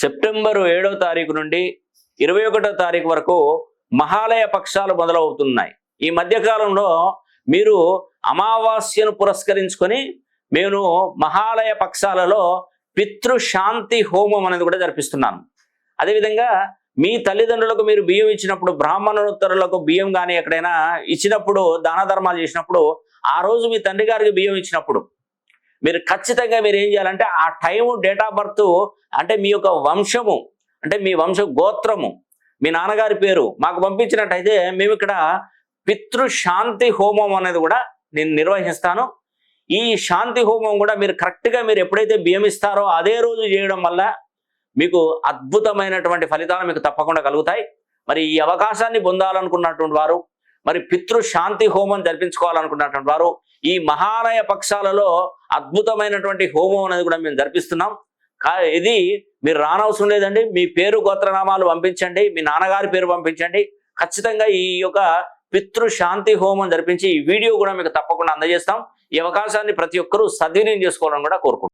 September 7వ తారీఖు నుండి 21వ తారీఖు వరకు మహాలయ పక్షాలు మొదలవుతున్నాయి. ఈ మధ్యకాలంలో మీరు అమావాస్యను పురస్కరించుకొని నేను మహాలయ పక్షాలలో పితృశాంతి హోమం అనేది కూడా జరిపిస్తున్నాను. అదేవిధంగా మీ తల్లిదండ్రులకు మీరు బియ్యం ఇచ్చినప్పుడు, బ్రాహ్మణోత్తరులకు బియ్యం కానీ ఎక్కడైనా ఇచ్చినప్పుడు, దాన ధర్మాలు చేసినప్పుడు, ఆ రోజు మీ తండ్రి గారికి బియ్యం ఇచ్చినప్పుడు మీరు ఖచ్చితంగా మీరు ఏం చేయాలంటే ఆ టైము, డేట్ ఆఫ్ బర్త్, అంటే మీ యొక్క వంశము, అంటే మీ వంశ గోత్రము, మీ నాన్నగారి పేరు మాకు పంపించినట్టయితే మేము ఇక్కడ పితృశాంతి హోమం అనేది కూడా నేను నిర్వహిస్తాను. ఈ శాంతి హోమం కూడా మీరు కరెక్ట్గా మీరు ఎప్పుడైతే బియ్యం ఇస్తారో అదే రోజు చేయడం వల్ల మీకు అద్భుతమైనటువంటి ఫలితాలు మీకు తప్పకుండా కలుగుతాయి. మరి ఈ అవకాశాన్ని పొందాలనుకున్నటువంటి వారు, మరి పితృశాంతి హోమం జరిపించుకోవాలనుకున్నటువంటి వారు ఈ మహాలయ పక్షాలలో అద్భుతమైనటువంటి హోమం అనేది కూడా మేము జరిపిస్తున్నాం. ఇది మీరు రానవసరం లేదండి. మీ పేరు, గోత్రనామాలు పంపించండి, మీ నాన్నగారి పేరు పంపించండి. ఖచ్చితంగా ఈ యొక్క పితృశాంతి హోమం జరిపించి ఈ వీడియో కూడా మీకు తప్పకుండా అందజేస్తాం. ఈ అవకాశాన్ని ప్రతి ఒక్కరూ సద్వినియోగం చేసుకోవాలని కూడా కోరుకుంటున్నాం.